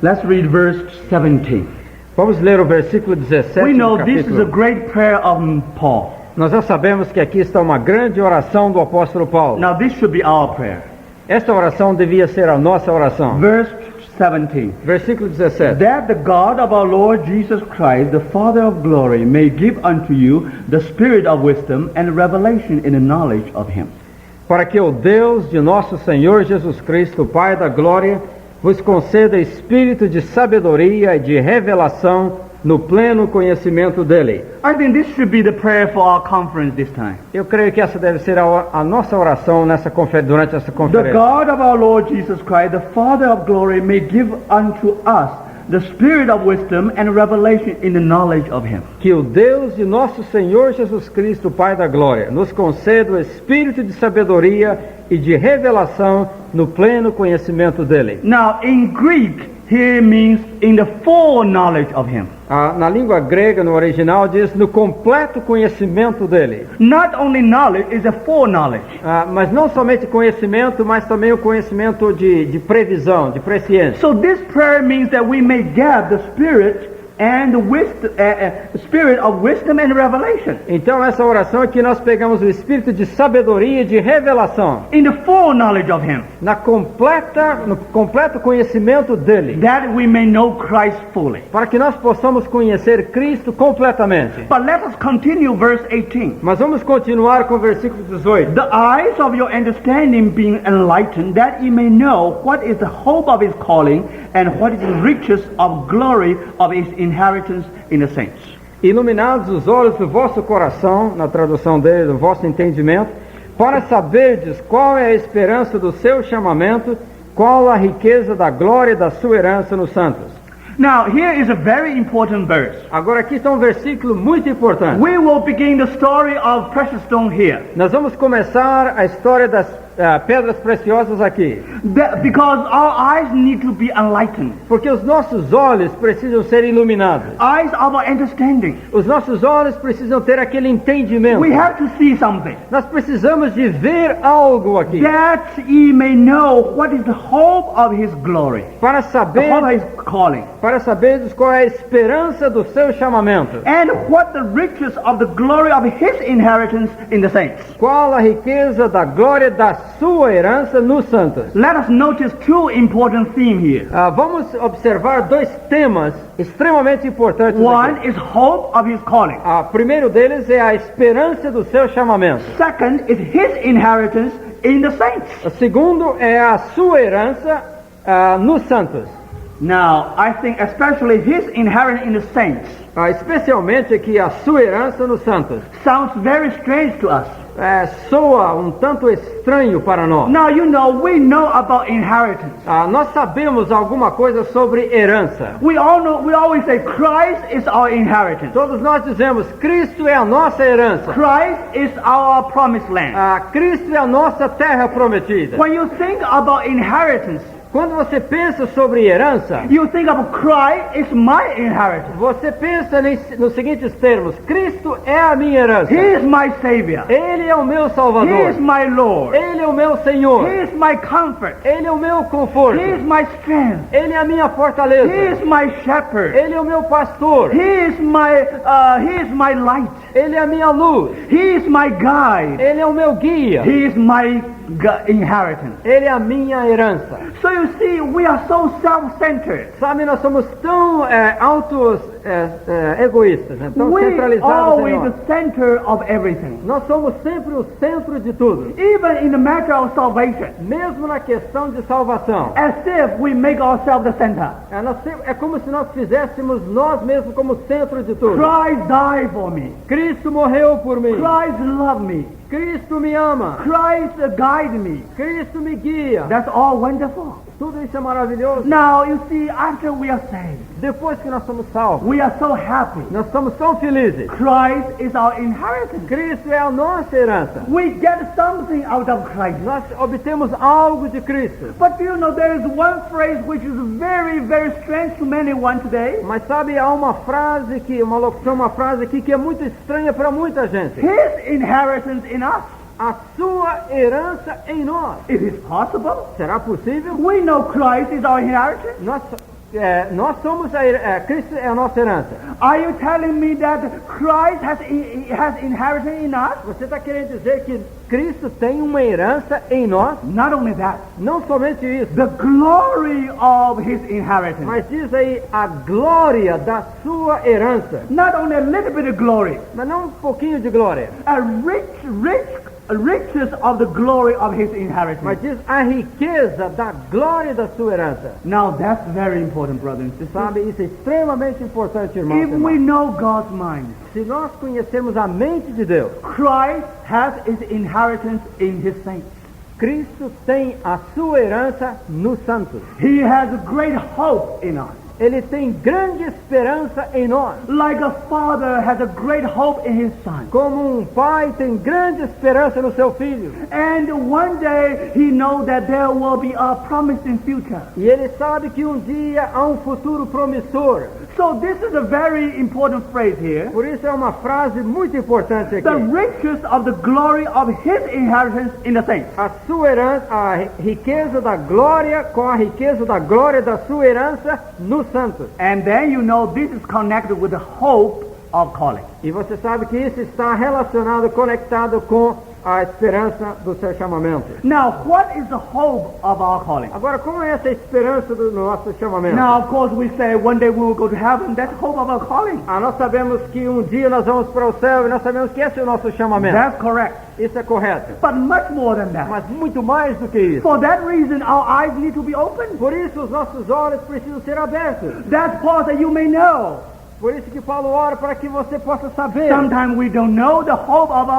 Let's read verse 17. Vamos ler o versículo 17 We know do this is a capítulo. great prayer of Paul. Nós já sabemos que aqui está uma grande oração do apóstolo Paulo. Now this should be our prayer. Esta oração devia ser a nossa oração. Verse 17. Versículo 17. That the God of our Lord Jesus Christ, the Father of glory, may give unto you the spirit of wisdom and revelation in the knowledge of him. Para que o Deus de nosso Senhor Jesus Cristo, Pai da glória, vos conceda espírito de sabedoria e de revelação no pleno conhecimento dele. I think this should be the prayer for our conference this time. Eu creio que essa deve ser a nossa oração durante essa The conferência. God of our Lord Jesus Christ, the Father of glory, may give unto us the spirit of wisdom and revelation in the knowledge of him. Que o Deus de nosso Senhor Jesus Cristo, Pai da glória, nos conceda o espírito de sabedoria e de revelação no pleno conhecimento dele. Now, in Greek, here means in the full knowledge of him. Na língua grega, no original, diz no completo conhecimento dele. Not only knowledge, is a full knowledge. Mas não somente conhecimento, mas também o conhecimento de previsão, de presciência. So this prayer means that we may get the spirit and the wisdom, spirit of wisdom and revelation. Então essa oração é que nós pegamos o espírito de sabedoria e de revelação. In the full knowledge of him. No completo conhecimento dele. That we may know Christ fully. Para que nós possamos conhecer Cristo completamente. But let us continue verse 18. Mas vamos continuar com o versículo 18. The eyes of your understanding being enlightened, that ye may know what is the hope of his calling, and what is the riches of glory of his inheritance in the saints. Iluminados os olhos do vosso coração, na tradução dele, do vosso entendimento, para saberdes qual é a esperança do seu chamamento, qual a riqueza da glória da sua herança nos santos. Now, here is a very important verse. Agora aqui está um versículo muito importante. We will begin the story of precious stone here. Nós vamos começar a história das pedras preciosas aqui. Because our eyes need to be enlightened. Porque os nossos olhos precisam ser iluminados. Eyes of our understanding. Os nossos olhos precisam ter aquele entendimento. We have to see something. Nós precisamos de ver algo aqui. That ye may know what is the hope of his glory. Para The hope of his calling. Para saberdes qual é a esperança do seu chamamento. And what the riches of the glory of his inheritance in the saints. Qual a riqueza da glória da sua herança nos santos. Let us notice two important themes here. Vamos observar dois temas extremamente importantes. One aqui. is hope of his calling. Primeiro deles é a esperança do seu chamamento. Second is his inheritance in the saints. O segundo é a sua herança nos santos. Now, I think especially his inheritance in the saints especialmente aqui a sua herança nos santos. sounds very strange to us. Soa um tanto estranho para nós. Now, you know, we know about inheritance. Nós sabemos alguma coisa sobre herança. We always say Christ is our inheritance. Todos nós dizemos, Cristo é a nossa herança. Christ is our promised land. Cristo é a nossa terra prometida. When you think about inheritance, quando você pensa sobre herança, you think of Christ is my inheritance. Você pensa nos seguintes termos: Cristo é a minha herança. He is my Savior. Ele é o meu Salvador. He is my Lord. Ele é o meu Senhor. He is my comfort. Ele é o meu conforto. He is my strength. Ele é a minha fortaleza. He is my shepherd. Ele é o meu pastor. He is my light. Ele é a minha luz. He is my guide. Ele é o meu guia. He is my inheritance. Ele é a minha herança. So you see, we are so self-centered. Sabe, nós somos tão egoístas, né? Tão We centralizados always em nós. the center of everything. Nós somos sempre o centro de tudo. Even in the matter of salvation. Mesmo na questão de salvação. As if we make ourselves the center. É como se nós fizéssemos nós mesmos como centro de tudo. Christ died for me. Cristo morreu por mim. Christ loved me. Cristo me ama. Christ guide me. Cristo me guia. That's all wonderful. Tudo isso é maravilhoso. Now you see, after we are saved, depois que nós somos salvos, we are so happy. Nós somos tão felizes. Christ is our inheritance. Cristo é a nossa herança. We get something out of Christ. Nós obtemos algo de Cristo. But you know, there is one phrase which is very, very strange to many one today. Mas sabe, há uma frase aqui que é muito estranha para muita gente. His inheritance in us. a sua herança em nós. It is possible. Será possível? We know Christ is our inheritance. Nós somos Cristo é a nossa herança. Are you telling me that Christ has inheritance in us? Você está querendo dizer que Cristo tem uma herança em nós? Not only that, Não somente isso, the glory of his inheritance. mas diz aí a glória da sua herança. Not only a little bit of glory, Mas não um pouquinho de glória, a riches of the glory of his mas inheritance. diz a riqueza da glória da sua herança. Now that's very important, brothers and sisters. Sabe, isso é extremamente importante, irmãos e If we irmãs. know God's mind, Se nós conhecemos a mente de Deus, Christ has his inheritance in his saints. Cristo tem a sua herança nos santos. He has a great hope in us. Ele tem grande esperança em nós. Like a father has a great hope in his son. Como um pai tem grande esperança no seu filho. And one day he knows that there will be a promising future. E ele sabe que um dia há um futuro promissor. So this is a very important phrase here. Por isso é uma frase muito importante The aqui. riches of the glory of his inheritance in the saints. A sua herança, a riqueza da glória com a riqueza da glória da sua herança nos santos. And then you know this is connected with the hope of calling. E você sabe que isso está relacionado, conectado com a esperança do seu chamamento. Now, what is the hope of our calling? Agora, como é essa esperança do nosso chamamento? Now, of course, we say one day we will go to heaven. That's the hope of our calling. Nós sabemos que um dia nós vamos para o céu e nós sabemos que esse é o nosso chamamento. That's correct. Isso é correto. But much more than that. Mas muito mais do que isso. For that reason, our eyes need to be open. Por isso os nossos olhos precisam ser abertos. That's Paul that you may know. Por isso que Paulo ora para que você possa saber. Sometimes we don't know the hope of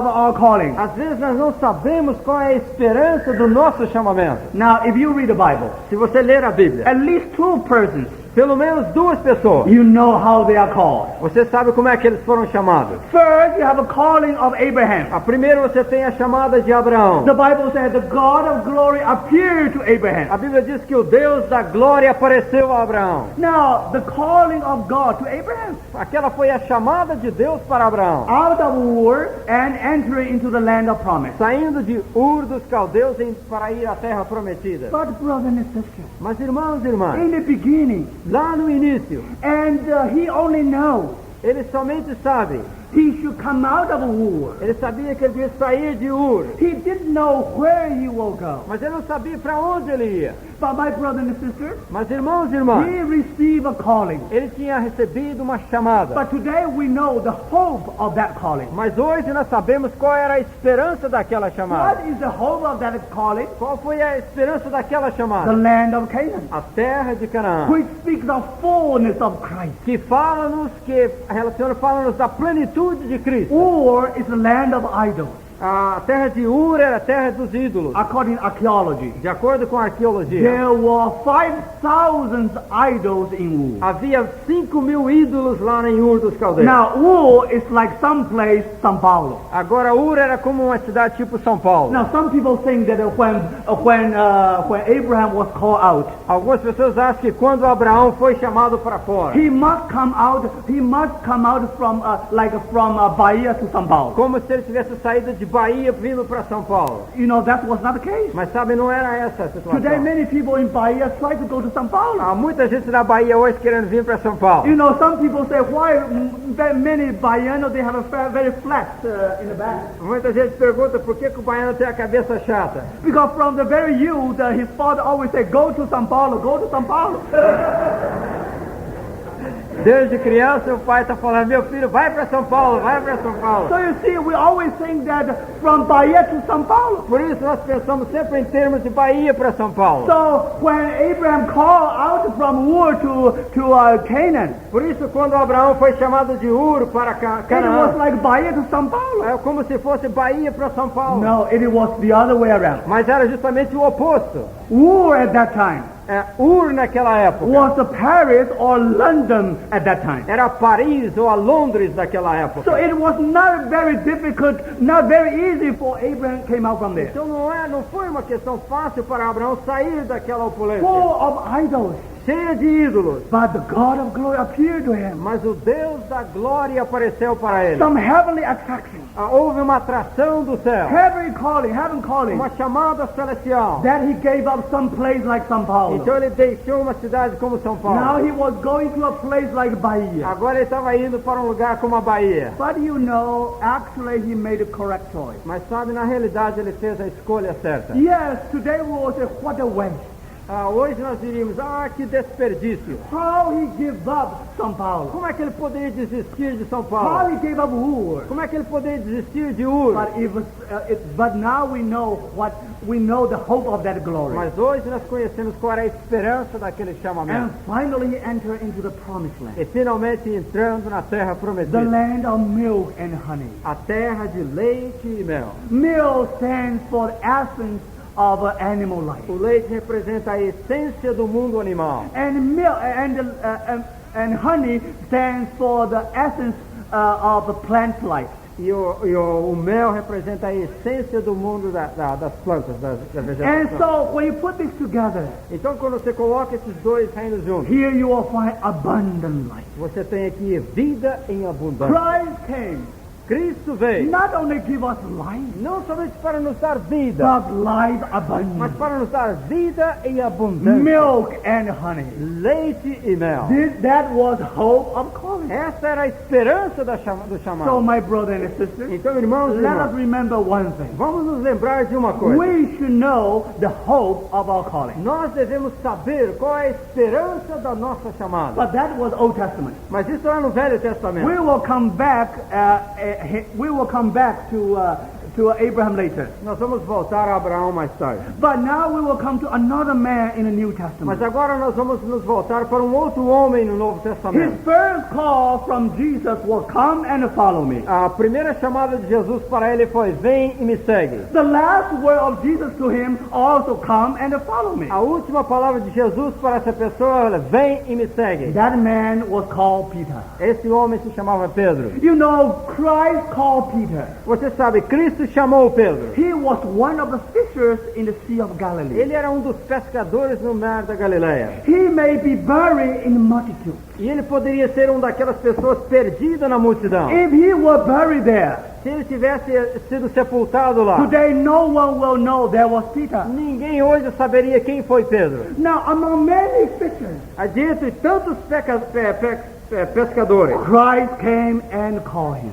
our calling. Às vezes nós não sabemos qual é a esperança do nosso chamamento. Now, if you read the Bible, Se você ler a Bíblia, at least two persons, pelo menos duas pessoas, you know how they are called. você sabe como é que eles foram chamados. First, you have a calling of Abraham. A primeira você tem a chamada de Abraão. The Bible says the God of glory appeared to Abraham. A Bíblia diz que o Deus da glória apareceu a Abraão. Now, the calling of God to Abraham, Aquela foi a chamada de Deus para Abraão. out of Ur and entering into the land of promise. Saindo de Ur dos Caldeus para ir à terra prometida. But brothers and sisters, Mas irmãos e irmãs, in the beginning, lá no início, and he only knows ele somente sabe, he should come out of Ur. ele sabia que ele devia sair de Ur, He didn't know where he will go. mas ele não sabia para onde ele ia. But my brothers and sisters, Mas irmãos e irmãs, he received a calling. ele tinha recebido uma chamada. But today we know the hope of that calling. Mas hoje nós sabemos qual era a esperança daquela chamada. What is the hope of that calling? Qual foi a esperança daquela The chamada? land of Canaan, A terra de Canaã. which speaks of fullness of Christ. Que fala-nos da plenitude de Cristo. Ur is the land of idols, A terra de Ur era a terra dos ídolos. according to archaeology. De acordo com a arqueologia, There were 5,000 idols in Ur. havia 5.000 ídolos lá em Ur dos Caldeus. Now, Ur is like some place, São Paulo. Agora Ur era como uma cidade tipo São Paulo. Now, some people think that when Abraham was called out, Algumas pessoas acham que quando Abraão foi chamado para fora, he must come out from Bahia to São Paulo. como se ele tivesse saído de Bahia vindo para São Paulo. You know, that was not the case. Mas sabe, não era essa a Today, situação. many people in Bahia try to go to São Paulo. Há muita gente na Bahia hoje querendo vir para São Paulo. You know, some people say, why many Baianos, they have a very flat in the back. Muita gente pergunta por que o baiano tem a cabeça chata. Because from the very youth, his father always said, go to São Paulo, go to São Paulo. Desde criança o pai está falando, meu filho, vai para São Paulo, vai para São Paulo. So you see, we always think that from Bahia to São Paulo. Por isso nós pensamos sempre em termos de Bahia para São Paulo. So when Abraham called out from Ur to Canaan, Por isso quando Abraão foi chamado de Ur para it was Canaã, like Bahia to São Paulo. é como se fosse Bahia para São Paulo. No, it was the other way around. Mas era justamente o oposto. Ur at that time Ur naquela época was the Paris or London at that time. era Paris ou a Londres daquela época. So it was not very difficult, not very easy for Abraham came out from there. Então não foi uma questão fácil para Abraão sair daquela opulência. Full of idols. cheia de ídolos. But the God of glory appeared to him. Mas o Deus da glória apareceu para ele. Some heavenly attraction. Houve uma atração do céu, Heaven calling. uma chamada celestial. That he gave up some place like São Paulo. Então ele deixou uma cidade como São Now Paulo. he was going to a place like Bahia. Agora ele estava indo para um lugar como a Bahia. But you know, actually he made a correct choice. Mas sabe, na realidade ele fez a escolha certa. Yes, today we will say, what a waste. Hoje nós diríamos, que desperdício. How he gave up São Paulo. Como é que ele poderia desistir de São How Paulo? he gave up Ur. Como é que ele poderia desistir de Ur? But now we know the hope of that glory. Mas hoje nós conhecemos qual era a esperança daquele And chamamento. finally he entered into the promised land. E finalmente entrando na terra The prometida. land of milk and honey. A terra de leite e mel. Milk stands for essence of animal life. O leite representa a essência do mundo animal. And milk and honey stands for the essence of the plant life. E o mel representa a essência do mundo das plantas, da And vegetação. so when you put this together, Então quando você coloca esses dois reinos juntos, here you will find abundant life. você tem aqui vida em abundância. Christ came Cristo veio not only give us life, não somente para nos dar vida, but life mas abundant. para nos dar vida em abundância. Milk and honey. Leite e mel. That was hope of calling. Essa era a esperança do So chamado. my brother and sisters, Então, irmãos e let us irmãs, remember one thing. vamos nos lembrar de uma coisa. We should know the hope of our calling. Nós devemos saber qual é a esperança da nossa chamada. But that was Old Testament. Mas isso era no Velho We Testamento. will come back. We will come back to Abraham later. Nós vamos voltar a Abraão mais tarde. But now we will come to another man in the New Mas Testament. agora nós vamos nos voltar para um outro homem no Novo His Testamento. first call from Jesus was, "Come and follow me." A primeira chamada de Jesus para ele foi: vem e me segue. The last word of Jesus to him also, "Come and follow me." A última palavra de Jesus para essa pessoa era: vem e me segue. That man was called Peter. Esse homem se chamava Pedro. You know, Christ called Peter. Você sabe, Cristo chamou Pedro. He was one of the fishers in the Sea of Galilee. Ele era um dos pescadores no mar da Galileia. He may be buried in multitude. E ele poderia ser uma daquelas pessoas perdidas na multidão. If he were buried there, Se ele tivesse sido sepultado lá, today no one will know there was Peter. ninguém hoje saberia quem foi Pedro. Now, among many fishers, Dentre tantos pescadores, Christ came and called him.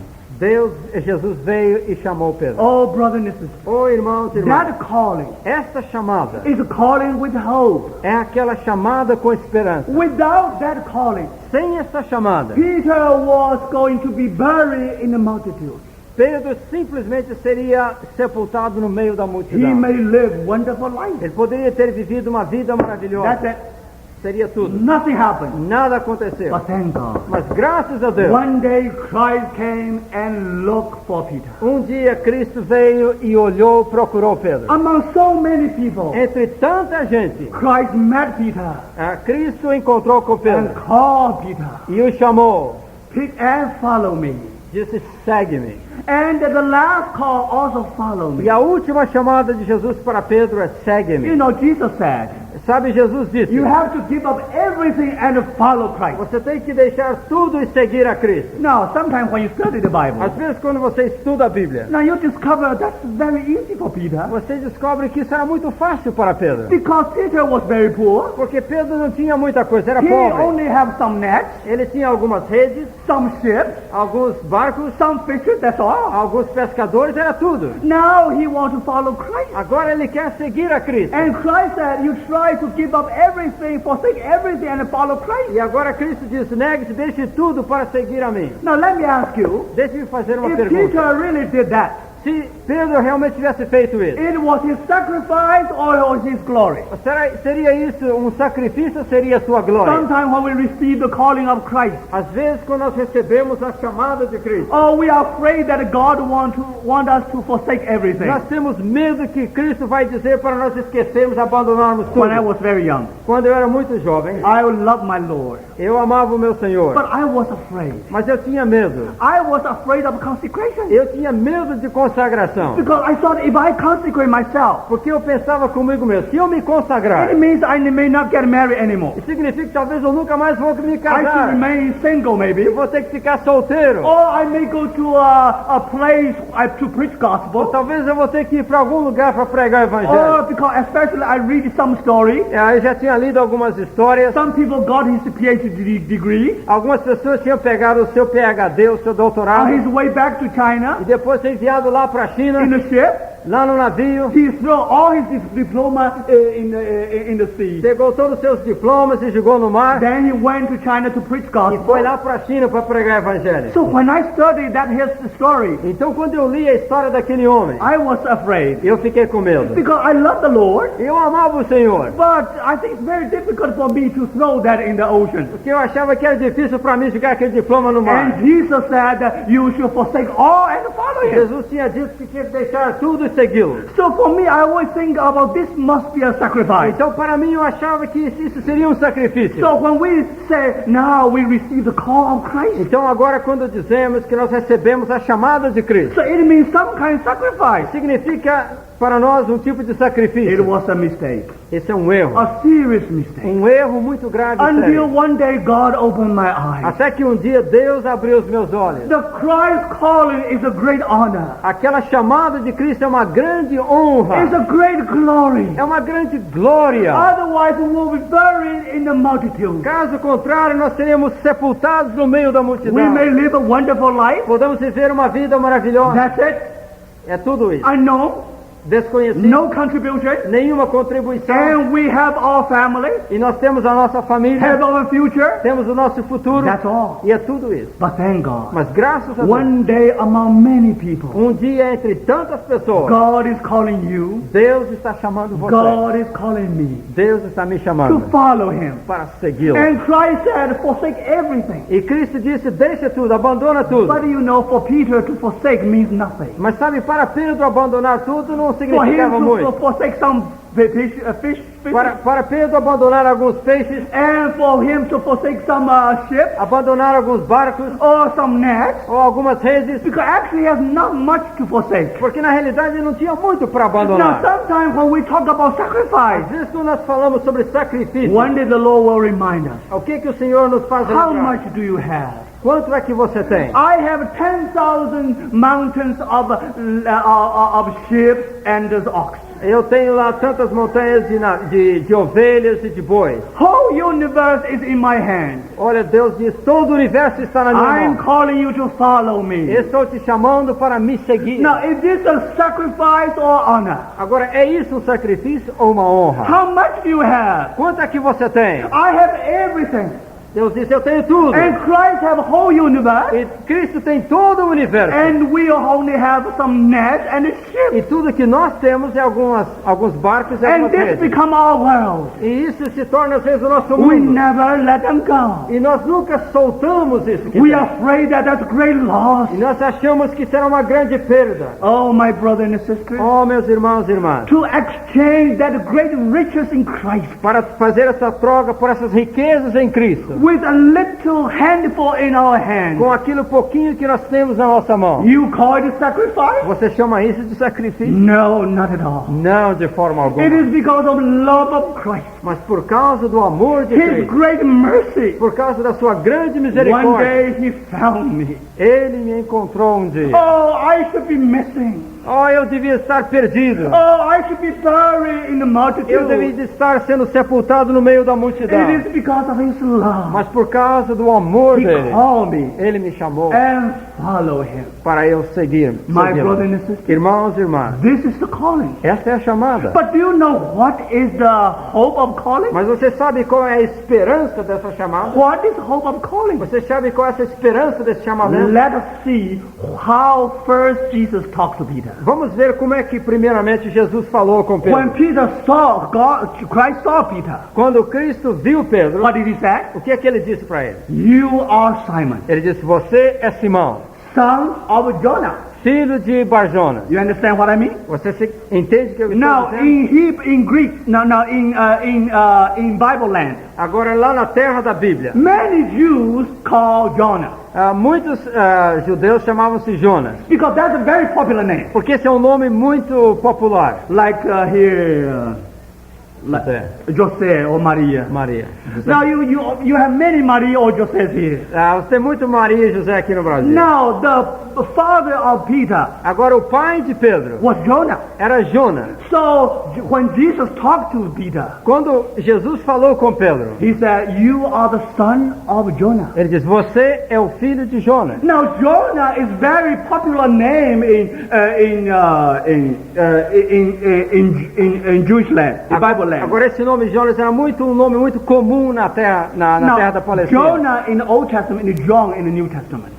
Jesus veio e chamou Pedro. Oh, brothers and sisters, Oh, irmãos e irmãs, that calling esta chamada is a calling with hope. é aquela chamada com esperança. Without that calling, Sem essa chamada, Peter was going to be buried in the multitude. Pedro simplesmente seria sepultado no meio da He multidão. may live wonderful life. Ele poderia ter vivido uma vida That's maravilhosa. it. Seria tudo. Nothing happened. Nada aconteceu. But thank God. Mas graças a Deus, One day Christ came and looked for Peter. um dia Cristo veio e olhou, procurou Pedro. Among so many people, Entre tanta gente, Christ met Peter Cristo encontrou com and Pedro called Peter. e o chamou. Pick and follow me. Disse: segue-me. And the last call also follow me. E a última chamada de Jesus para Pedro é: You segue-me. know, Jesus said, Sabe, Jesus disse: you have to give up everything and follow Christ. você tem que deixar tudo e seguir a Cristo. Now, sometimes when you study the Bible, Às vezes, quando você estuda a Bíblia, now you discover that's very easy for Peter. você descobre que isso era muito fácil para Pedro. Because Peter was very poor. Porque Pedro não tinha muita coisa, era He pobre. only have some nets, Ele tinha algumas redes, some ships, alguns barcos, some fishes, that's all. alguns pescadores, era tudo. Now he wants to follow Christ. Agora ele quer seguir a Cristo. And Christ said, you try to give up everything, forsake everything and follow Christ. E agora Cristo disse: negue-se, deixe tudo para seguir a mim. Now let me ask you, Deixe-me fazer uma if pergunta. Peter really did that, Se Pedro realmente tivesse feito isso, it was his sacrifice or it was his glory? seria isso um sacrifício ou seria sua glória? Sometimes when we receive the calling of Christ, Às vezes, quando nós recebemos a chamada de Cristo, oh, we are afraid that God want us to forsake everything. nós temos medo que Cristo vai dizer para nós esquecermos, abandonarmos When I tudo. was very young, Quando eu era muito jovem, I loved my Lord, eu amava o meu Senhor, but I was afraid. mas eu tinha medo. I was afraid of consecration. Eu tinha medo de consagração. Because I thought if I consecrate myself, Porque eu pensava comigo mesmo, se eu me consagrar, it means I may not get married anymore. significa que talvez eu nunca mais vou me I should casar. remain single maybe. Eu vou ter que ficar solteiro. Or I may go to a place to preach Ou gospel. talvez eu vou ter que ir para algum lugar para pregar o evangelho. Or because especially I read some story. Eu já tinha lido algumas histórias. Some people got his PhD degree. Algumas pessoas tinham pegado o seu PhD, o seu On doutorado, his way back to China e depois ser enviado lá para a China, in a ship, lá no navio. he threw all his diploma in the sea. Pegou todos os seus diplomas e jogou no mar. Then he went to China to preach E foi gospel. lá para a China para pregar o evangelho. So when I studied that his story, Então quando eu li a história daquele homem, I was afraid eu fiquei com medo. because I love the Lord. Eu amava o Senhor, But I think it's very difficult for me to throw that in the ocean. porque eu achava que era difícil para mim jogar aquele diploma no mar. And Jesus said that you should forsake all and follow him. Jesus tinha dito que tinha que deixar tudo e segui-lo. So for me, I always think about this must be a sacrifice. Então para mim eu achava que isso seria um sacrifício. So when we say now we receive the call of Christ, Então agora quando dizemos que nós recebemos a chamada de Cristo, so it means some kind of sacrifice. significa para nós um tipo de It sacrifício. was a mistake, Esse é um erro. a serious mistake. Um erro muito grave. Until Sério. one day God opened my eyes. Até que um dia Deus abriu os meus olhos. The Christ calling is a great honor. Aquela chamada de Cristo é uma grande honra. It's a great glory. É uma grande glória. Otherwise we will be buried in the multitude. Caso contrário, nós seríamos sepultados no meio da We multidão. may live a wonderful life. Podemos viver uma vida maravilhosa. That's it. É tudo isso. Unknown. Desconhecido. No contribution. Nenhuma contribuição. And we have our family. E nós temos a nossa família. Have our future. Temos o nosso futuro. That's all. E é tudo isso. But thank God. Mas graças a Deus, One day among many people, um dia entre tantas pessoas, God is calling you. Deus está chamando você. God is calling me Deus está me to chamando follow him. para segui-lo. And Christ said, forsake everything. E Cristo disse, deixa tudo, abandona tudo. But you know, for Peter to forsake means nothing. Mas sabe, para Pedro abandonar tudo não For him significava to muito. forsake some fish, Para Pedro abandonar alguns peixes, and for him to forsake some ships abandonar alguns barcos or some nets, ou algumas redes, because actually he has not much to forsake. porque na realidade ele não tinha muito para Now, abandonar. sometimes when we talk about sacrifice, Às vezes quando nós falamos sobre sacrifício, one day the Lord will remind us, o que o Senhor nos faz how lembrar? much do you have? Quanto é que você tem? I have 10,000 mountains of ships and ox. Eu tenho lá tantas montanhas de ovelhas e de bois. Whole universe is in my hand. Olha, Deus diz, todo o universo está na minha I'm mão. calling you to follow me. Estou te chamando para me seguir. Now, is this a sacrifice or honor? Agora, é isso um sacrifício ou uma honra? How much do you have? Quanto é que você tem? I have everything. Deus disse, eu tenho tudo. And Christ have whole universe. E Cristo tem todo o universo. And we only have some nets and ships. E tudo que nós temos é alguns barcos e And algumas this redes. become our world. E isso se torna às vezes o nosso We mundo. never let them go. E nós nunca soltamos isso. que We are temos. afraid that that's great loss. E nós achamos que será uma grande perda. Oh, my brother and sister. Oh, meus irmãos e irmãs. To exchange that great riches in Christ Para fazer essa troca por essas riquezas em Cristo. with a little handful in our hand. Com aquilo pouquinho que nós temos na nossa mão. You call it sacrifice? Você chama isso de sacrifício? No, not at all. Não, de forma alguma. It is because of love of Christ. Mas por causa do amor de His Cristo. great mercy. Por causa da sua grande One misericórdia. day he found me. Ele me encontrou um dia. Oh, I should be missing. Oh, eu devia estar perdido. Oh, I should be buried in the Eu devia multitude. estar sendo sepultado no meio da multidão. It is because of his love. Mas por causa do amor He dele, called me ele me chamou and follow him. para eu seguir. My segui-lo. brother and sister, Irmãos e irmãs, this is the calling. essa é a chamada. But do you know what is the hope of calling? Mas você sabe qual é a esperança dessa chamada? What is hope of calling? Você sabe qual é essa esperança desse chamamento? Let us see how first Jesus talked to Peter. Vamos ver como é que primeiramente Jesus falou com When Pedro. Peter saw God, Christ saw Peter. Quando Cristo viu Pedro, What did he say? o que é que ele disse para ele? You are Simon, Ele disse, você é Simão, son of Jonah. filho de Barjonas. You understand what I mean? Você entende o que eu estou Now, dizendo? in Greek, in Bible land, Agora, lá na terra da Bíblia, many Jews call Jonah muitos judeus chamavam-se Jonas, because that's a very popular name. porque esse é um nome muito popular. Like here, José, José or Maria. Maria. José. Now you have many Maria or José here. Você tem muito Maria e José aqui no Brasil. Now the father of Peter Agora, o pai de Pedro was Jonah. era Jonas. So when Jesus talked to Peter, Quando Jesus falou com Pedro, he said, "You are the son of Jonah." ele diz: você é o filho de Jonas. Now Jonah is very popular name in Jewish land, in Bible land. Agora, esse nome Jonas era um nome muito comum na terra da Palestina. Jonah in the Old Testament and John in the New Testament.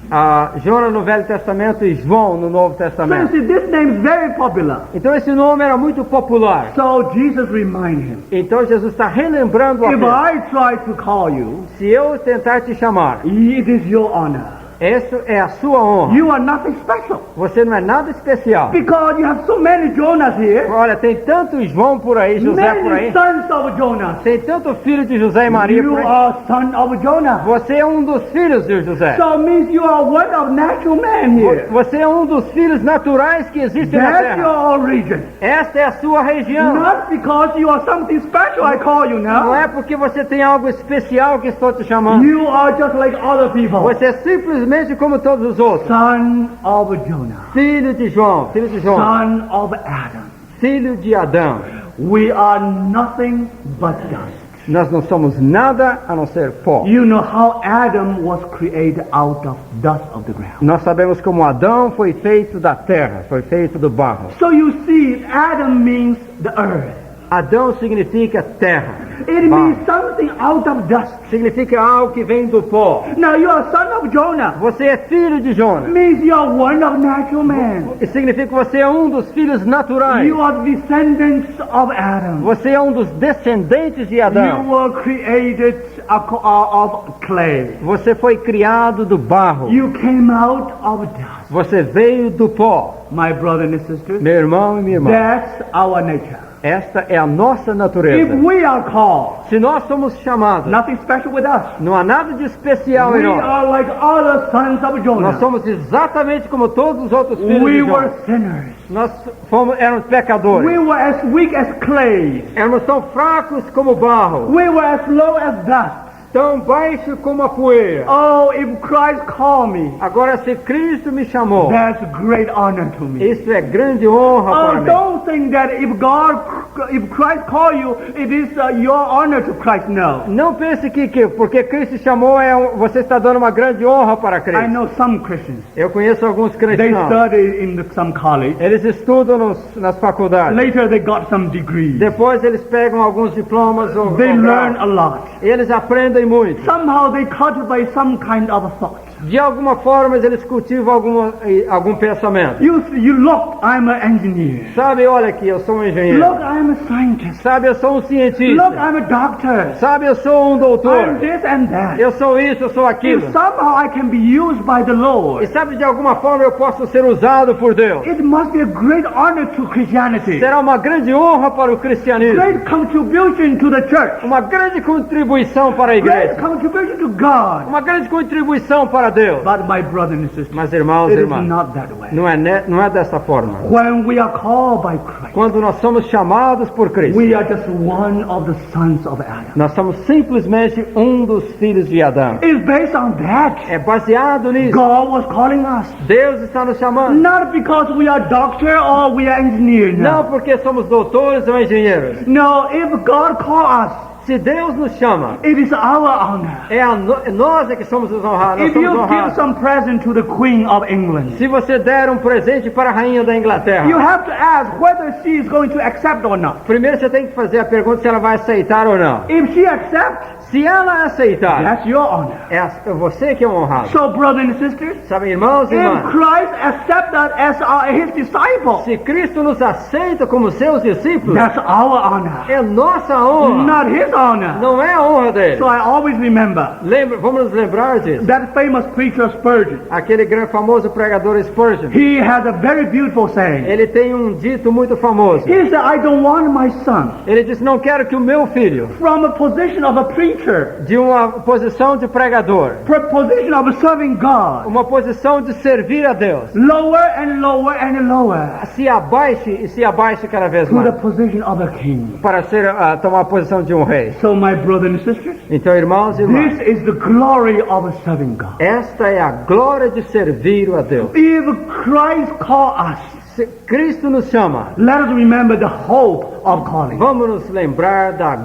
Jonas no Velho Testamento e João no Novo So you Testamento. see, this name is very popular. Então esse nome era muito popular. So Jesus remind him, Então Jesus está relembrando a if Pedro. I try to call you, Se eu tentar te chamar, it is your honor. essa é a sua honra. You are nothing special. Você não é nada especial. Because you have so many Jonas here, Olha, tem tanto João por aí, José por many aí. sons of Jonas. Tem tanto filho de José e Maria You por aí. are son of Jonah. Você é um dos filhos de José. So it means you are one of natural man here. Você é um dos filhos naturais que existem na That's terra. your origin. Esta é a sua região. Not because you are something special I call you Não now. é porque você tem algo especial que estou te chamando. You are just like other people. Você é simplesmente como todos os outros. Son of Jonah. Filho de João, Son of Adam. filho de Adão. We are nothing but dust. Nós não somos nada a não ser pó. You know how Adam was created out of dust of the ground. Nós sabemos como Adão foi feito da terra, foi feito do barro. So you see, Adam means the earth. Adão significa terra. It means something out of dust. Significa algo que vem do pó. Now you are son of Jonah. Você é filho de Jonas. Means you are one of natural man. E significa que você é um dos filhos naturais. You are descendants of Adam. Você é um dos descendentes de Adão. You were created of clay. Você foi criado do barro. You came out of dust. Você veio do pó. My brother and sisters, Meu irmão e minha irmã. that's our nature. Esta é a nossa If natureza. we are called, Se nós somos chamados, nothing special with us. não há nada de especial em We nós. are like other sons of Nós Jonah. somos exatamente como todos os outros filhos We de were Jonas. sinners. Nós éramos pecadores. We were as weak as clay. Éramos tão fracos como barro, We were as low as dust. tão baixo como a poeira. Oh, if Christ called me, Agora, se Cristo me chamou, that's great honor to me. isso é grande honra para Oh, mim. don't think that if Christ call you, it is your honor to Christ. No. Não pense que porque Cristo chamou, você está dando uma grande honra para I Cristo. know some Christians. Eu conheço alguns They cristãos. study in some college. Eles estudam nas faculdades. Later they got some degrees. Depois eles pegam alguns diplomas ou They ou learn graus. a lot. Eles aprendem muito. Somehow they cultivate some kind of thought. De alguma forma eles cultivam algum pensamento. You look, I'm an engineer. Sabe, olha aqui, eu sou um engenheiro. Look, I'm a scientist. Sabe, eu sou um Look, cientista. I'm a doctor. Sabe, eu sou um doutor. I'm this and that. Eu sou isso, eu sou aquilo. If somehow I can be used by the E Lord, sabe, de alguma forma eu posso ser usado por Deus. it must be a great honor to Christianity. Será uma grande honra para o cristianismo. Great contribution to the church. Uma grande contribuição para a Great igreja. contribution to God. Uma grande contribuição para Deus. But my brother and sister, Mas irmãos e it is irmãs, not that way. não é dessa forma. When we are called by Christ, Quando nós somos chamados por Cristo, we are just one of the sons of Adam. nós somos simplesmente um dos filhos de Adão. It's based on that. É baseado nisso. God was calling us. Deus está nos chamando. Not because we are doctor or we are engineer. Não No. porque somos doutores ou engenheiros. No, if God call us, Se Deus nos chama, it is our honor. nós é que somos os honrados. Nós If somos you give honrados. some present to the Queen of England, Se você der um presente para a rainha da Inglaterra, you have to ask whether she is going to accept or not. primeiro você tem que fazer a pergunta se ela vai aceitar ou não. If she accepts, Se ela aceitar, that's your honor. é você que é um honrado. So, brothers and sisters, Sabe, irmãos e if irmãs, Christ accepts us as his disciple, se Cristo nos aceita como seus discípulos, that's our honor. é nossa honra. Not his honor. Não é a honra dele. So I always remember Vamos nos lembrar disso. that famous preacher Spurgeon. Aquele grande famoso pregador Spurgeon. He has a very beautiful saying. Ele tem um dito muito famoso. He said, I don't want my son Ele disse, não quero que o meu filho, from a position of a preacher, de uma posição de pregador, position of serving God, uma posição de servir a Deus, lower and lower and lower se abaixe e se abaixe cada vez to the mais, position of a king. para tomar a posição de um rei. So my brothers and sisters, Então, irmãos e this irmãs, is the glory of serving God. esta é a glória de servir a Deus. If Christ call us, Se Cristo nos chama, let us remember the hope of calling. vamos nos lembrar da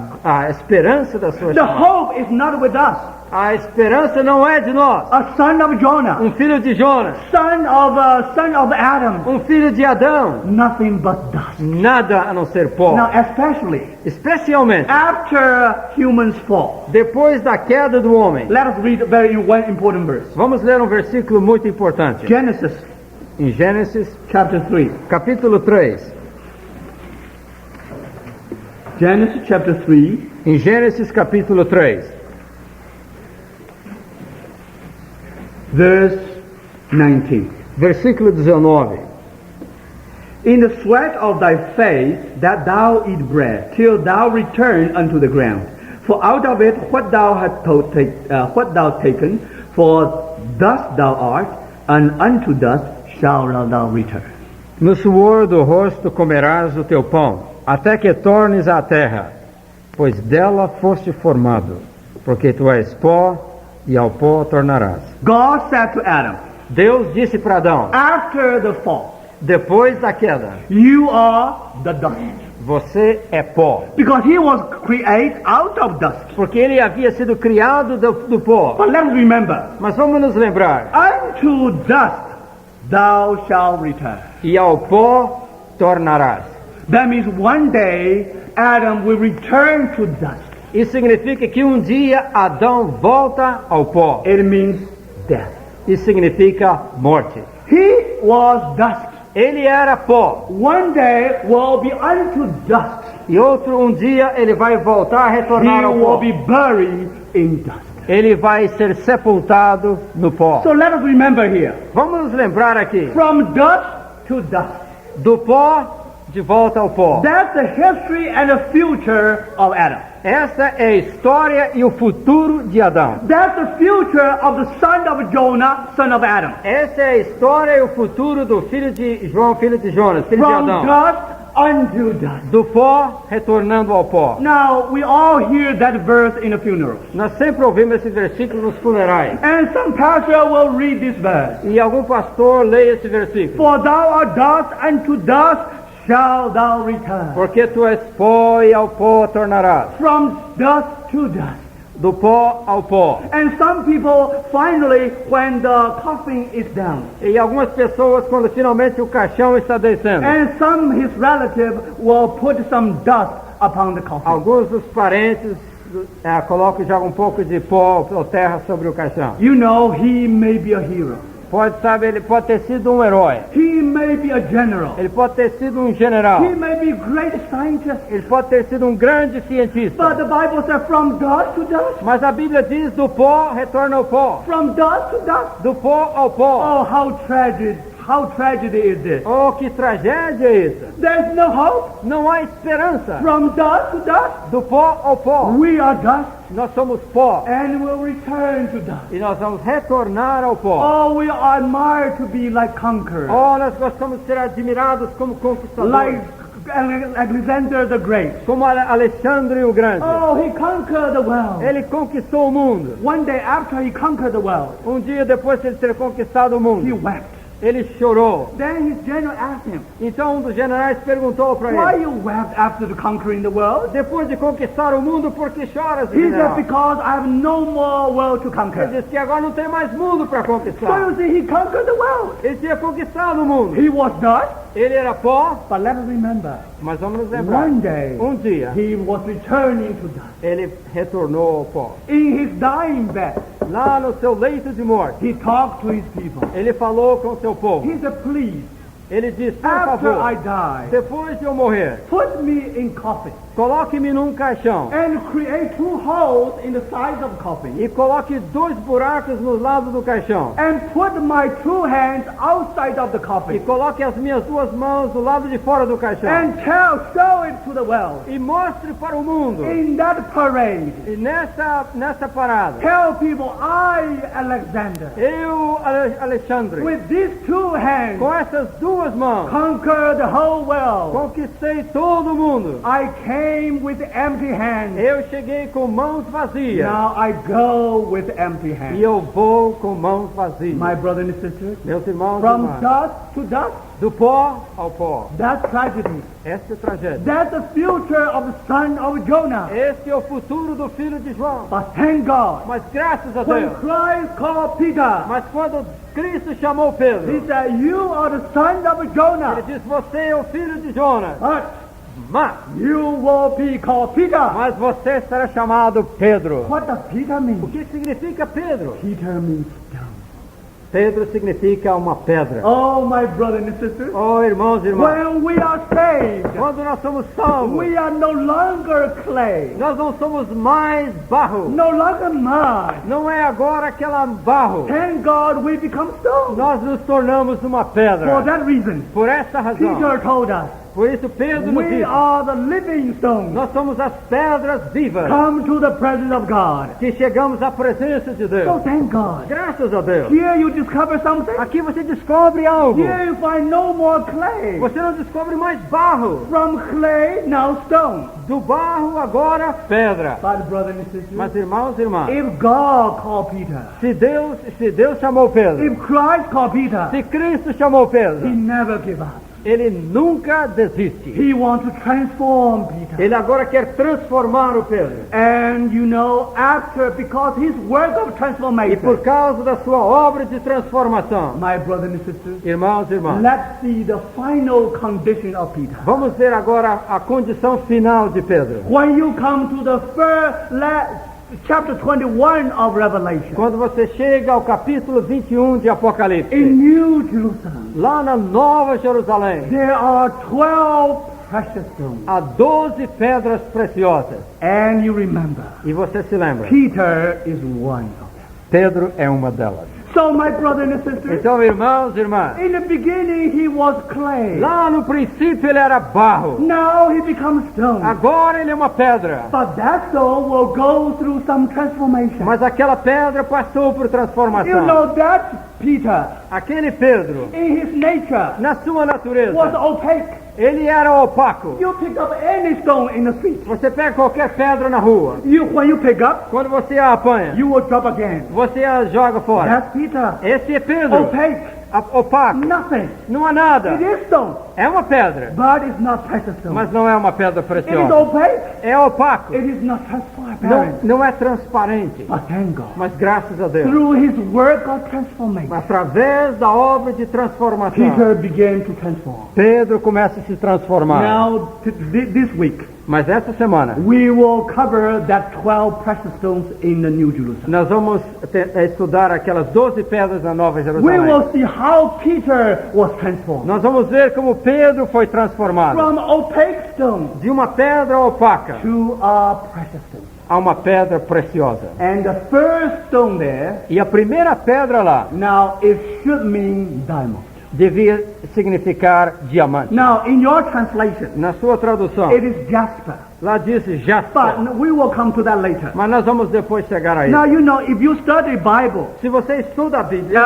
esperança da sua The chamada. hope is not with us. A esperança não é de nós. A son of Jonah, Um filho de Jonas, son of Adam, um filho de Adão, nothing but dust. nada a não ser pó. Now, especially Especialmente after humans fall. depois da queda do homem. Let us read one important verse. Vamos ler um versículo muito importante. Genesis Em Gênesis, chapter 3. capítulo 3. Genesis chapter 3, Em Gênesis, capítulo 3. verse 19. Versículo 19. In the sweat of thy face that thou eat bread, till thou return unto the ground. For out of it what thou hast what thou taken, for dust thou art, and unto dust shalt thou return. No suor do rosto comerás o teu pão, até que tornes à terra, pois dela foste formado, porque tu és pó, e ao pó tornarás. God said to Adam, Deus disse para Adão, after the fall, depois da queda, you are the dust. você é pó. Because he was created out of dust. Porque ele havia sido criado do pó. But let us remember, Mas vamos nos lembrar, unto dust thou shalt return. e ao pó tornarás. That means one day Adam will return to dust. Isso significa que um dia Adão volta ao pó. It means death. Isso significa morte. He was dust. Ele era pó. One day will be unto dust. E um dia ele vai voltar a He retornar ao will pó. be buried in dust. Ele vai ser sepultado no pó. So let us remember here, Vamos nos lembrar aqui. from dust to dust. Do pó, de volta ao pó. That's the history and the future of Adam. Essa é a história e o futuro de Adão. That's the future of the son of Jonah, son of Adam. Essa é a história e o futuro do filho de João, filho de Jonas, filho de From Adão. dust unto dust. Do pó, retornando ao pó. Now, we all hear that verse in the funerals. Nós sempre ouvimos esse versículo nos funerais. And some pastor will read this verse. E algum pastor lê esse versículo. For thou art dust, unto dust shalt thou return. Porque tu és pó e ao pó tornarás. From dust to dust. Do pó ao pó. And some people, finally, when the coffin is down, E algumas pessoas, quando finalmente o caixão está descendo, and some his relative will put some dust upon the coffin. alguns dos parentes colocam já um pouco de pó ou terra sobre o caixão. You know, he may be a hero. Ele pode ter sido um herói. He may be a general. Ele pode ter sido um general. He may be a great scientist. Ele pode ter sido um grande cientista. But the Bible says from dust to dust. Mas a Bíblia diz, do pó retorna ao pó. From dust to dust. Do pó ao pó. Oh, how tragedy is this. Oh, que tragédia é isso. There's no hope. Não há esperança. From dust to dust. Do pó ao pó. We are dust Nós somos pó. and will return to dust. E nós vamos retornar ao pó. Oh, we are admired to be like conquerors. Oh, nós gostamos de ser admirados como conquistadores. Like Alexander the Great. Como Alexandre o Grande. Oh, he conquered the world. Ele conquistou o mundo. One day after he conquered the world, Um dia depois de ele ter conquistado o he mundo, wept. ele chorou. Then his general asked him, Então um dos generais perguntou para why ele: you wept after the conquering the world? depois de conquistar o mundo, por que choras, He said, general? because I have no more world to Ele conquer. disse que agora não tem mais mundo para So conquistar. you see, he conquered the world. Ele tinha conquistado o mundo. He was dust, Ele era pó, but let us remember, mas vamos nos lembrar. one day Um dia, he was returning to dust. ele retornou ao pó. In his dying bed, Lá no seu leito de morte, he talked to his people. ele falou com o seu povo. He said, please, Ele disse, por after I favor, die, depois de eu morrer, put me in coffin. Coloque-me num caixão and create 2 holes in the sides of the coffin. e coloque 2 buracos nos lados do caixão. And put my 2 hands outside of the E coffin. coloque as minhas 2 mãos do lado de fora do caixão. And show it to the world. E mostre para o mundo. In that parade, E nessa parada, tell people, I, Alexander, eu, Alexandre, with these 2 hands, com essas 2 mãos, conquer the whole world. conquistei todo mundo. I came with empty hands. Eu cheguei com mãos vazias. Now I go with empty E hands. eu vou com mãos vazias. My brothers and sisters, Meus irmãos e from irmãs, dust to dust, do pó ao pó. that's tragedy. Esta é a tragédia. That's the future of the son of Jonah. Este é o futuro do filho de João. But thank God, Mas graças a when Deus. Christ called Peter, Mas quando Cristo chamou Pedro, he said, you are the son of ele Jonah, disse, você é o filho de Jonas. but Mas you will be called Peter. Mas você será chamado Pedro. What does Peter O mean? que significa Pedro? Peter means stone. Pedro significa uma pedra. Oh, my brothers and sisters, Oh, irmãos e irmãs, when we are saved, quando nós somos salvos, we are no longer clay, nós não somos mais barro. no longer mud. Não é agora aquela barro. Thank God we become stone. Nós nos tornamos uma For pedra. that reason, Por essa razão. Peter told us, Por isso Pedro nos we disse, are the living stones. nós somos as pedras vivas Come to the presence of God. que chegamos à presença de So Deus. thank God. Graças a Deus. Here you discover something. Aqui você descobre algo. Here you find no more clay. Você não descobre mais barro. From clay, now stone. Do barro agora pedra. But brothers and sisters, Mas irmãos e irmãs, if God called Peter, se Deus chamou Pedro, if Christ called Peter, se Cristo chamou he Pedro, never give up. ele nunca desiste. He wants to transform Peter. Ele agora quer transformar o Pedro. And you know, because his work of E transformation, por causa da sua obra de transformação, my brothers and sisters, irmãos e irmãs, let's see the final condition of Peter. vamos ver agora a condição final de Pedro. When you come to the chapter 21 of Revelation, Quando você chega ao capítulo 21 de in Apocalipse, New Jerusalem, lá na Nova Jerusalém, there are 12 precious stones. há 12 pedras preciosas. And you remember, E você se lembra, Peter is one of them. Pedro é uma delas. So, my brothers and sisters, Então, irmãos e irmãs, in the beginning he was clay. lá no princípio ele era barro. Now he becomes stone. Agora ele é uma pedra. But that stone will go through some transformation. Mas aquela pedra passou por You transformação. know that Peter, Aquele Pedro, in his nature, na sua natureza, was opaque. ele era opaco. You pick up any stone in the street. Você pega qualquer pedra na rua. When you pick up, Quando você a apanha, you will drop again. você a joga fora. That's Peter. Esse é Pedro, Opaque. opaco. Nothing. Não há nada. It is stone, É uma pedra, but it's not precious stone. mas não é uma pedra It is preciosa. opaque. É opaco. It is not Não, transparent. não é transparente. But thank God. Mas graças a Deus, Through his work of transformation, através da obra de transformação, Peter began to transform. Pedro começa a se transformar. Now, this week, Mas essa semana, we will cover that 12 precious stones in the New Jerusalem. nós vamos estudar aquelas 12 pedras da Nova We Jerusalém. will see how Peter was transformed. Nós vamos ver como Pedro foi transformado From opaque stone de uma pedra opaca to a precious stone. a uma pedra preciosa. And the first stone there, E a primeira pedra lá now it should mean diamond. devia significar diamante. Now, in your translation, Na sua tradução, it is jasper. lá diz jaspe. But we will come to that later. Mas nós vamos depois chegar a Now, isso. you know, if you study Bible, Se você estuda a Bíblia,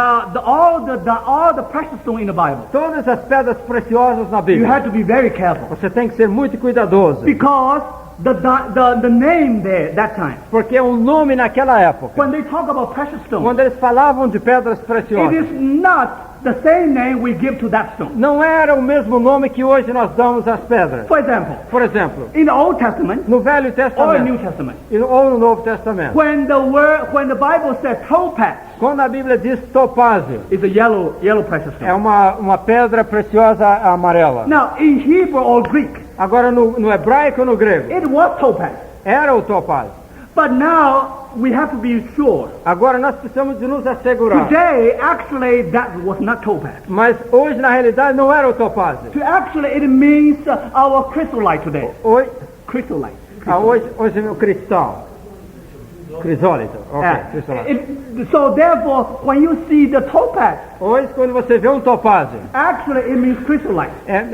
all the precious stone in the Bible, todas as pedras preciosas na you Bíblia, have to be very careful. você tem que ser muito cuidadoso. Because the name there, that time, Porque o nome naquela época, when they talk about precious stone, quando eles falavam de pedras it preciosas, is not the same name we give to that stone. não era o mesmo nome que hoje nós damos às pedras. For example, Por exemplo, in the Old Testament no Velho or New Testamento Testament, ou no Novo Testamento, when the Bible says topaz, quando a Bíblia diz topázio, is a yellow precious é stone. uma pedra preciosa amarela. Now, in Hebrew or Greek, Agora no hebraico ou no grego, it was topaz. era o topázio. But now we have to be sure. Agora nós precisamos de nos assegurar. Today, actually, that was not topaz. Mas hoje na realidade não era o topázio. Actually, it means our chrysolite today. Hoje, chrysolite. Hoje é meu cristal. Crisólito. Ok, crisólito. So therefore, when you see the topaz, Hoje, quando você vê um topázio, actually it means chrysolite.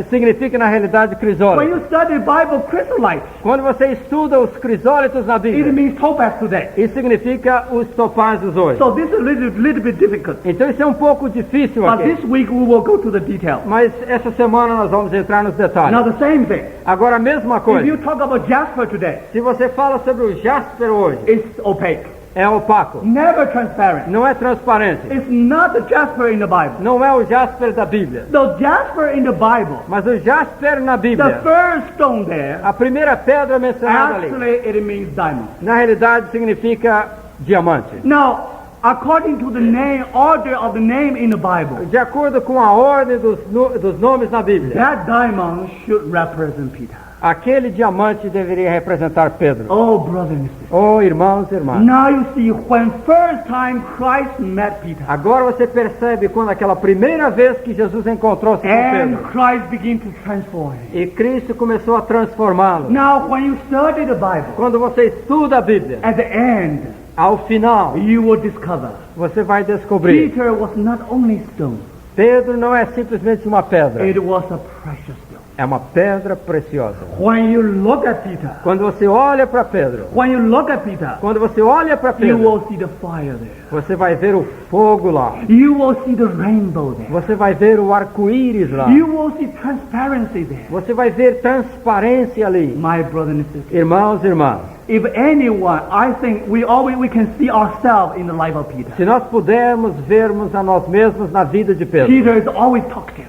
significa na realidade When crisólito. you study Bible chrysolite, Quando você estuda os crisólitos na it Bíblia, means topaz today. isso significa os topázios hoje. So this is a little bit difficult. Então isso é um pouco difícil But aqui. this week we will go to the detail. Mas essa semana nós vamos entrar nos detalhes. Now the same thing. Agora a mesma If coisa. you talk about jasper today, Se você fala sobre o jasper hoje, it's opaque, é opaco. never transparent. Não é transparente. It's not the jasper in the Bible. Não é o jasper da Bíblia. The jasper in the Bible, Mas o jasper na the Bíblia, first stone there, a primeira pedra mencionada ali, actually it means diamond. na realidade significa diamante. Now, according to the name, order of the name in the Bible, De acordo com a ordem dos nomes na Bíblia, that diamond should represent Peter. aquele diamante deveria representar Pedro. Oh, brother and sister. Oh, irmãos e irmãs. Now you see, when first time Christ met Peter, Agora você percebe quando aquela primeira vez que Jesus encontrou-se com and Pedro Christ began to transform him. e Cristo começou a transformá-lo. Now, when you study the Bible, Quando você estuda a Bíblia, at the end, ao final you will discover você vai descobrir: Peter was not only stone, Pedro não é simplesmente uma pedra, it was a precious stone. é uma pedra preciosa. When you look at Peter, Quando você olha para Pedro, when you look at Peter, quando você olha para you Pedro, will see the fire there. você vai ver o fogo lá. You will see the rainbow there. Você vai ver o arco-íris lá. You will see transparency there. Você vai ver transparência ali. My brother and sister, Irmãos e irmãs, if anyone, I think we can see ourselves in the life of Peter. se nós pudermos vermos a nós mesmos na vida de Pedro, Peter is always talkative.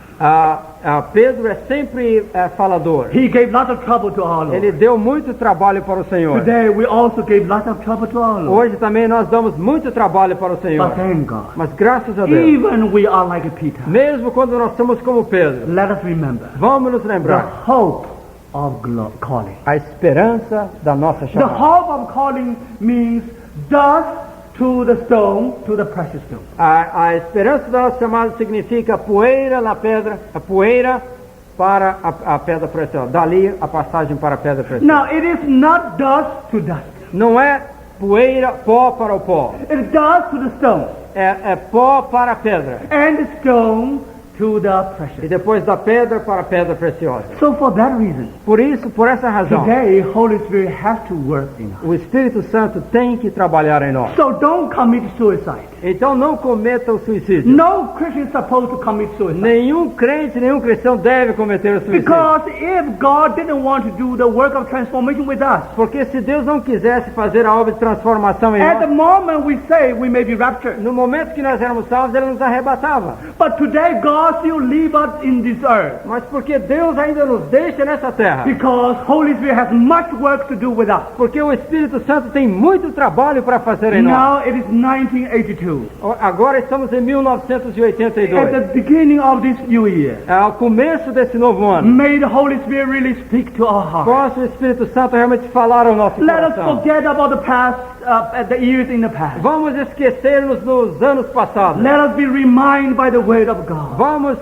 Pedro é sempre falador. He gave lots of trouble to our Lord. Ele deu muito trabalho para o Senhor. Today we also gave lots of trouble to our Lord. Hoje também nós damos muito trabalho para o Senhor. But thank God, Mas graças a Deus, even we are like Peter, mesmo quando nós somos como Pedro, let us remember vamos nos the lembrar hope of calling. a esperança da nossa The chamada. hope of calling means dust to the stone, to the precious stone. A esperança da nossa chamada significa poeira na pedra, a poeira para a pedra preciosa. Dali a passagem para a pedra preciosa. Now it is not dust to dust. Não é poeira, pó para o pó. It is dust to the stone, É pó para a pedra. and the stone to the E precious. depois da pedra para a pedra preciosa. So for that reason, Por essa razão, today Holy Spirit has to work in us. o Espírito Santo tem que trabalhar em nós. So don't commit suicide. Então não cometa o suicídio. No Christian is supposed to commit suicide. Nenhum crente, nenhum cristão deve cometer o suicídio. Because if God didn't want to do the work of transformation with us, Porque se Deus não quisesse fazer a obra de transformação em at the nós, moment we say we may be raptured. no momento que nós éramos salvos, Ele nos arrebatava. But today God still leaves us in this earth. Mas porque Deus ainda nos deixa nessa terra. Because Holy Spirit has much work to do with us. Porque o Espírito Santo tem muito trabalho para fazer em nós. Now it is 1982. Agora estamos em At 1982. the beginning of this new year, É ao começo desse novo ano. may the Holy Spirit really speak to our hearts. Possa o Espírito Santo realmente falar ao nosso Let us coração. forget about the past, the years in the past. Vamos esquecer-nos nos anos passados. Let us be reminded by the word of God. Vamos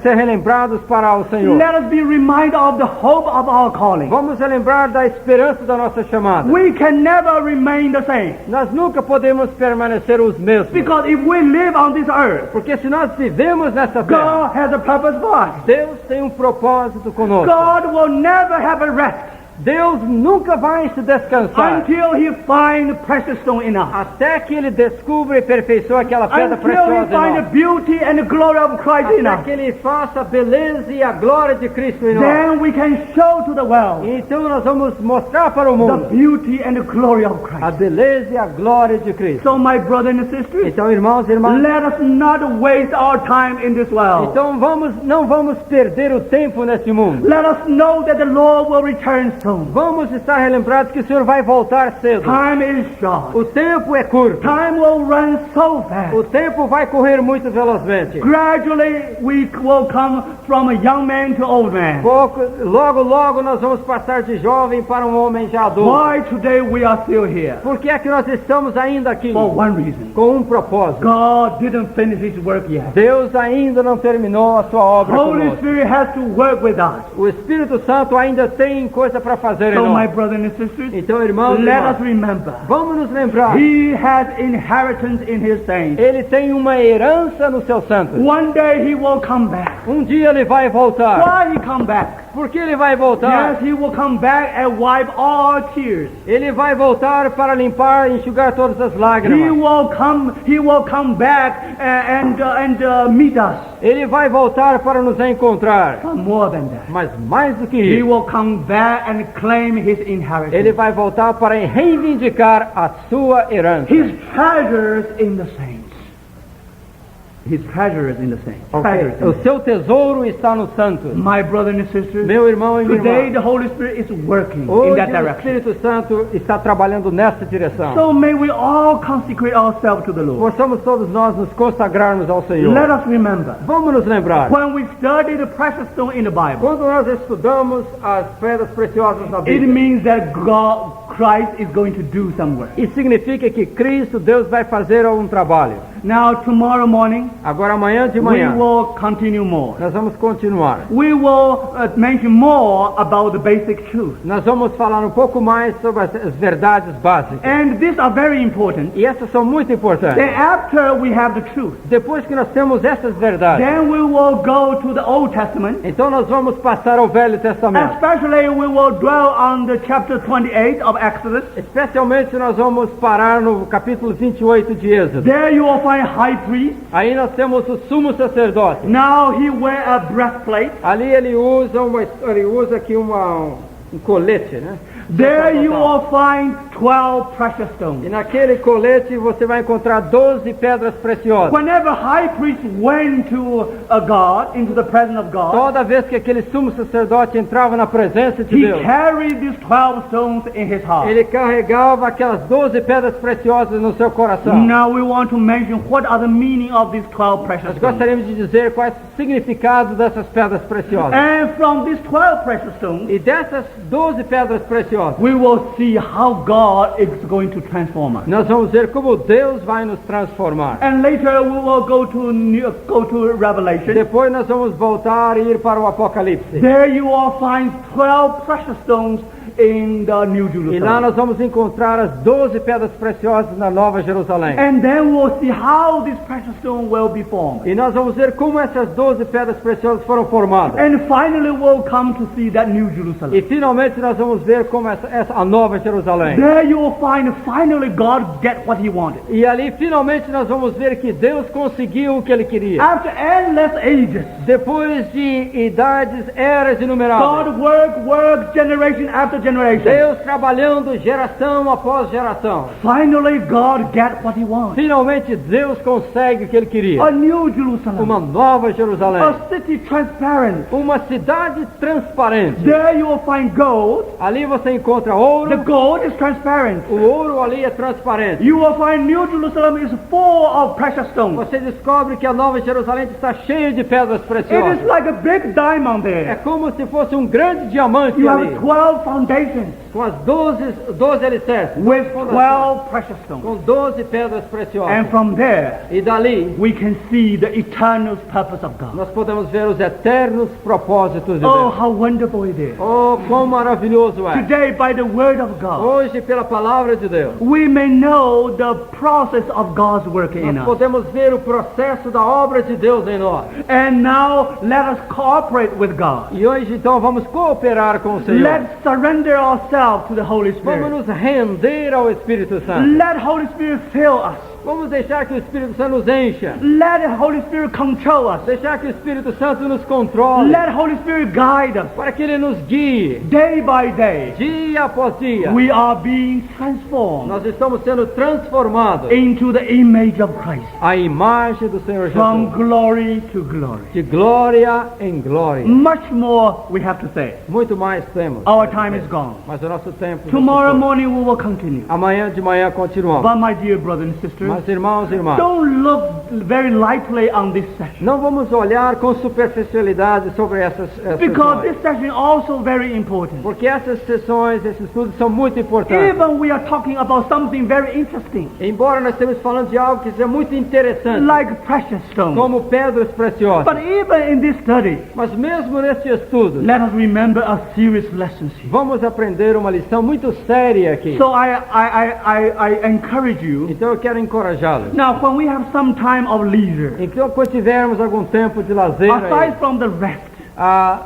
ser relembrados para o Senhor. Let us be reminded of the hope of our calling. Vamos relembrar da esperança da nossa chamada. We can never remain the same. Nós nunca podemos permanecer os mesmos. Because if we live on this earth, Porque se nós vivemos nessa terra, God has a purpose for us. Deus tem um propósito conosco. God will never have a rest Deus nunca vai se descansar until He finds precious stone in us. até que Ele descubra e aperfeiçoe aquela pedra Until He preciosa finds em the nós. beauty and the glory of Christ in Até us. que Ele faça a beleza e a glória de Cristo em nós. Then we can show to the world E então nós vamos mostrar para o the mundo beauty and the glory of a Christ. beleza e a glória de Cristo. So my brothers and sisters, Então, irmãos e irmãs, let us not waste our time in this world. então não vamos perder o tempo nesse mundo. Let us know that the Lord will return soon. Vamos estar relembrados que o Senhor vai voltar cedo. Time is short. O tempo é curto. Time will run so fast. O tempo vai correr muito velozmente. Gradually, we will come from a young man to old man. Logo nós vamos passar de jovem para um homem já adulto. Why today we are still here? Por que é que nós estamos ainda aqui? For one reason. Com um propósito. God didn't finish His work yet. Deus ainda não terminou a sua obra Holy conosco. Spirit has to work with us. O Espírito Santo ainda tem coisa para fazer em So, my nós. brothers and sisters, Então, irmãos e let irmãs, us remember, vamos nos lembrar, He has inheritance in His saints. Ele tem uma herança no seu santo. One day He will come back. Um dia Ele vai voltar. Why He come back? Por que Ele vai voltar? Yes, He will come back and wipe all tears. Ele vai voltar para limpar e enxugar todas as He lágrimas. will come back and meet us. Ele vai voltar para nos encontrar. But more than that, Mas mais do que He isso, will come back and claim His inheritance. Ele vai voltar para reivindicar a sua herança. His treasures in the saints. His treasures in the saints. Treasures in O the seu tesouro está no santo. saints. My brothers and sisters, Meu irmão e minha today irmã, the Holy Spirit is working in hoje that o direction. Espírito Santo está trabalhando nessa direção. So may we all consecrate ourselves to the Lord. Possamos todos nós nos consagrarmos ao Senhor. Let us remember, Vamos nos lembrar. when we study the precious stone in the Bible, Quando nós estudamos as pedras preciosas na it Bíblia, means that Christ is going to do some work. isso significa que Cristo, Deus, vai fazer algum trabalho. Now, tomorrow morning, Agora, amanhã de we manhã, will continue more. nós vamos continuar. We will mention more about the basic truth. Nós vamos falar um pouco mais sobre as verdades básicas. And these are very important. E essas são muito importantes. Then after we have the truth, Depois que nós temos essas verdades, then we will go to the Old Testament. então nós vamos passar ao Velho Testamento. Especially we will dwell on the chapter 28 of Exodus. Especialmente nós vamos parar no capítulo 28 de Êxodo. There you will find high priest. Aí nós temos o sumo sacerdote. Now he wear a breastplate. Ali ele usa aqui um colete, né? There you will find 12 precious E stones. naquele colete você vai encontrar 12 pedras preciosas. Whenever high priest went to a God, into the presence of God, Toda vez que aquele sumo sacerdote entrava na presença de he Deus, carried these 12 stones in his heart. ele carregava aquelas 12 pedras preciosas no seu coração. Now we want to mention what are the meaning of these 12 precious Nós stones. gostaríamos de dizer qual é o significado dessas pedras preciosas. And from these 12 precious stones, E dessas 12 pedras preciosas, we will see how God is going to transform us. nós vamos ver como Deus vai nos transformar. And later we will go to Revelation. Depois nós vamos voltar e ir para o Apocalipse. There you will find 12 precious stones in the New E lá Jerusalem. nós vamos encontrar as 12 pedras preciosas na Nova Jerusalém. And then we'll see how this precious stone will be formed. E nós vamos ver como essas 12 pedras preciosas foram formadas. And finally we'll come to see that New E Jerusalem. finalmente nós vamos ver como a Nova Jerusalém. There you will find finally God get what he wanted. E ali finalmente nós vamos ver que Deus conseguiu o que Ele queria. After endless ages, Depois de idades, eras inumeráveis. God work generation after generation. Deus trabalhando geração após geração. Finally God get what he wants. Finalmente Deus consegue o que Ele queria. A New Jerusalem. Uma Nova Jerusalém. A city transparent. Uma cidade transparente. There you will find gold. Ali você encontra The ouro. gold is transparent. O ouro ali é transparente. You will find New Jerusalem is full of precious stones. Você descobre que a Nova Jerusalém está cheia de pedras It is preciosas. like a big diamond É there. como se fosse um grande diamante You ali, have 12 foundations com as 12 alicerces, with 12 12 precious stones. com 12 pedras And preciosas. from there, E dali we can see the eternal purpose of God. nós podemos ver os eternos propósitos de Oh, Deus. how wonderful it is. Oh, quão maravilhoso é! Today, by the word of God, Hoje, pela palavra de Deus, we may know the process of God's work in nós us. podemos ver o processo da obra de Deus em nós. And now, let us cooperate with God. E hoje, então, vamos cooperar com o Senhor. Let's surrender ourselves to the Holy Vamos Spirit. nos render ao Espírito Santo. Let Holy Spirit fill us. Vamos deixar que o Espírito Santo nos encha. Let the Holy Spirit control us. Deixar que o Espírito Santo nos controle. Let Holy Spirit guide us. Para que Ele nos guie. Day by day, Dia após dia. we are being transformed Nós estamos sendo transformados into the image of Christ. à imagem do Senhor From Jesus. glory to glory. De glória em glória. Much more we have to say. Muito mais temos. Our time is gone. Mas o nosso tempo... Tomorrow já se foi. morning we will continue. Amanhã de manhã continuamos. But my dear brothers and sisters, Mas irmãos e irmãs, don't look very lightly on this session. não vamos olhar com superficialidade sobre essas Because this sessões. session is also very important. Porque essas sessões, esses estudos são muito importantes. Even we are talking about something very interesting, Embora nós estamos falando de algo que é muito interessante, like precious stones. como pedras preciosas. But even in this study, Mas mesmo neste estudo, let us remember a serious lesson here. vamos aprender uma lição muito séria aqui. So I encourage you. Então eu quero encorajá-los. Now, when we have some time of leisure, Então, quando tivermos algum tempo de lazer, aí, aside from the rest,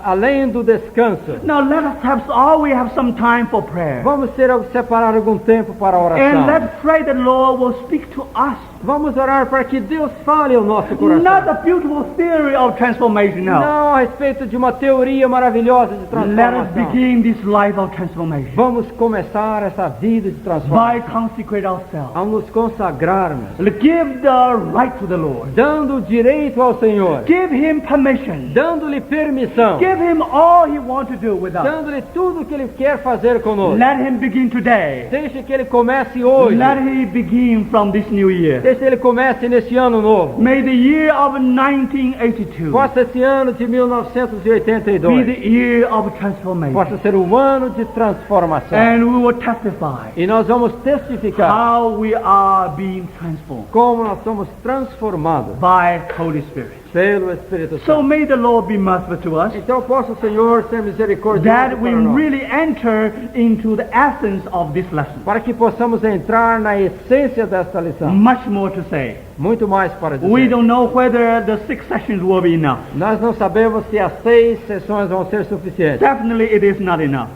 além do descanso, now let us always have some time for prayer. vamos separar algum tempo para a And oração. let's pray that the Lord will speak to us. Vamos orar para que Deus fale ao nosso Not coração. a beautiful theory of transformation, no. Não a respeito de uma teoria maravilhosa de Let us transformação. begin this life of transformation Vamos começar essa vida de transformação by consecrate ourselves. ao nos consagrarmos, Give the right to the Lord. dando o direito ao Senhor, Give Him permission. dando-lhe permissão, Give Him all He wants to do with us. dando-lhe tudo o que Ele quer fazer conosco. Let Him begin today. Deixe que Ele comece hoje. Let Him begin from this new year. Deixe Ele comece neste ano novo. May the year of 1982 Possa esse ano de be 1982 the year of transformation. possa ser o ano de transformação. And we will testify E nós vamos testificar how we are being transformed como nós somos transformados by Holy Spirit. pelo Espírito So Santo. may the Lord be merciful to us, Então possa o Senhor ser misericordioso that we para nós, really enter into the essence of this lesson. para que possamos entrar na essência desta lição. Much more to say. Muito mais para dizer. We don't know whether the 6 sessions will be enough. Nós não sabemos se as 6 sessões vão ser suficientes. Definitely it is not enough.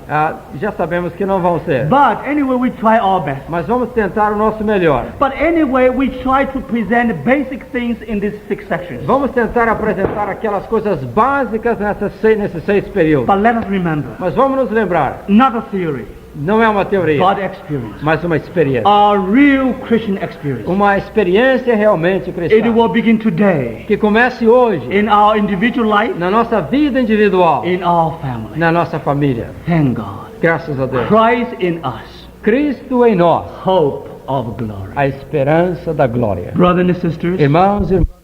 Já sabemos que não vão ser. But anyway, we try our best. Mas vamos tentar o nosso melhor. But anyway, we try to present basic things in these 6 sections. Vamos tentar apresentar aquelas coisas básicas nesses 6 períodos. But let us remember, Mas vamos nos lembrar, not a theory, não é uma teoria, but experience. mas uma experiência. A real Christian experience. Uma experiência realmente It cristã. will begin today Que comece hoje, in our individual life, na nossa vida individual, in our family. na nossa família. Thank God. Graças a Deus. Christ in us, Cristo em nós, hope of glory. a esperança da glória. Brothers and sisters, Irmãos e irmãs,